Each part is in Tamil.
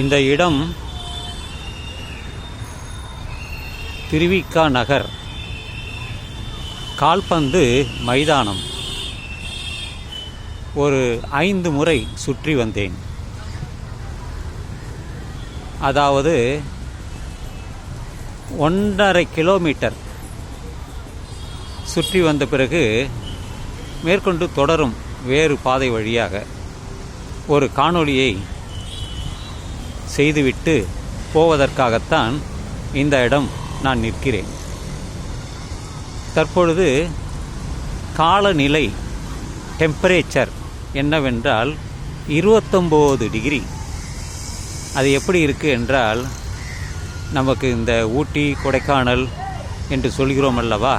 இந்த இடம் திருவிக நகர் கால்பந்து மைதானம். ஒரு 5 முறை சுற்றி வந்தேன். அதாவது 1.5 கிலோமீட்டர் சுற்றி வந்த பிறகு மேற்கொண்டு தொடரும் வேறு பாதை வழியாக ஒரு காணொளியை செய்துவிட்டு போவதற்காகத்தான் இந்த இடம் நான் நிற்கிறேன். தற்பொழுது காலநிலை டெம்பரேச்சர் என்னவென்றால் 29 டிகிரி. அது எப்படி இருக்குது என்றால், நமக்கு இந்த ஊட்டி கொடைக்கானல் என்று சொல்கிறோம் அல்லவா,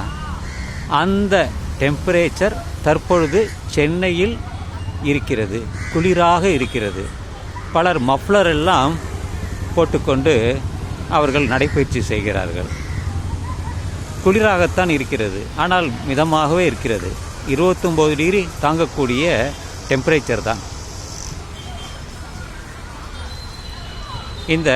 அந்த டெம்பரேச்சர் தற்பொழுது சென்னையில் இருக்கிறது. குளிராக இருக்கிறது. பலர் மஃப்ளர் எல்லாம் போட்டுக்கொண்டு அவர்கள் நடைப்பயிற்சி செய்கிறார்கள். குளிராகத்தான் இருக்கிறது, ஆனால் மிதமாகவே இருக்கிறது. 29 டிகிரி தாங்கக்கூடிய டெம்பரேச்சர் தான். இந்த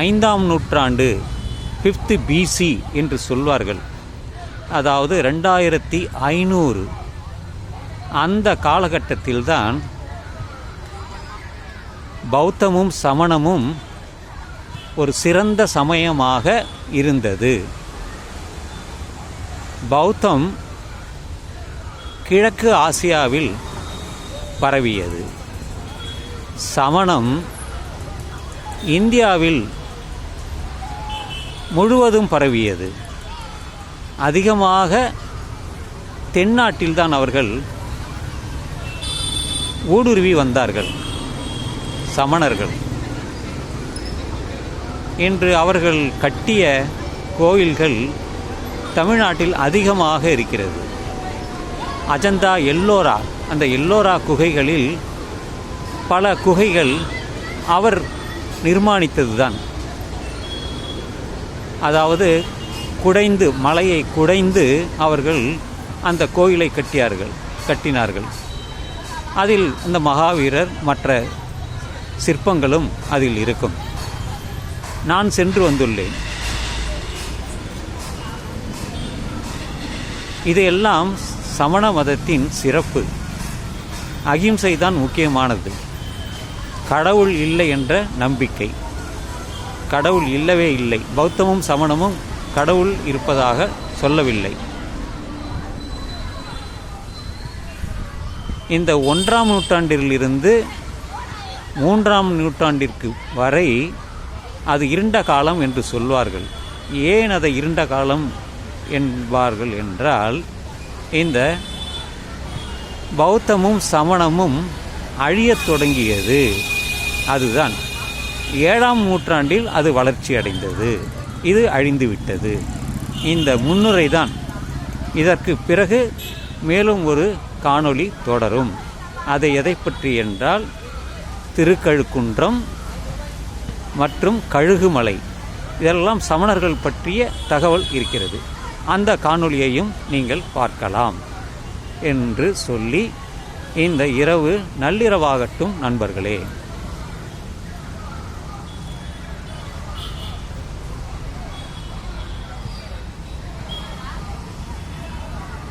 ஐந்தாம் நூற்றாண்டு 5th BC என்று சொல்வார்கள். அதாவது 2500 அந்த காலகட்டத்தில்தான் பௌத்தமும் சமணமும் ஒரு சிறந்த சமயமாக இருந்தது. பௌத்தம் கிழக்கு ஆசியாவில் பரவியது. சமணம் இந்தியாவில் முழுவதும் பரவியது. அதிகமாக தென்னாட்டில்தான் அவர்கள் ஊடுருவி வந்தார்கள் சமணர்கள். இன்று அவர்கள் கட்டிய கோயில்கள் தமிழ்நாட்டில் அதிகமாக இருக்கிறது. அஜந்தா, எல்லோரா, அந்த எல்லோரா குகைகளில் பல குகைகள் அவர் நிர்மாணித்தது தான். அதாவது குடைந்து, மலையை குடைந்து அவர்கள் அந்த கோயிலை கட்டினார்கள். அதில் அந்த மகாவீரர் மற்ற சிற்பங்களும் அதில் இருக்கும். நான் சென்று வந்துள்ளேன். இதையெல்லாம் சமண மதத்தின் சிறப்பு. அகிம்சை தான் முக்கியமானது. கடவுள் இல்லை என்ற நம்பிக்கை. கடவுள் இல்லவே இல்லை. பௌத்தமும் சமணமும் கடவுள் இருப்பதாக சொல்லவில்லை. இந்த 1ஆம் நூற்றாண்டிலிருந்து 3ஆம் நூற்றாண்டிற்கு வரை அது இருண்ட காலம் என்று சொல்வார்கள். ஏன் அதை இருண்ட காலம் என்பார்கள் என்றால், இந்த பௌத்தமும் சமணமும் அழியத் தொடங்கியது. அதுதான் 7ஆம் நூற்றாண்டில் அது வளர்ச்சி அடைந்தது. இது அழிந்துவிட்டது. இந்த முன்னுரை தான். இதற்கு பிறகு மேலும் ஒரு காணொளி தொடரும். அதை எதை பற்றி என்றால், திருக்கழுக்குன்றம் மற்றும் கழுகுமலை, இதெல்லாம் சமணர்கள் பற்றிய தகவல் இருக்கிறது. அந்த காணொளியையும் நீங்கள் பார்க்கலாம் என்று சொல்லி, இந்த இரவு நள்ளிரவாகட்டும் நண்பர்களே.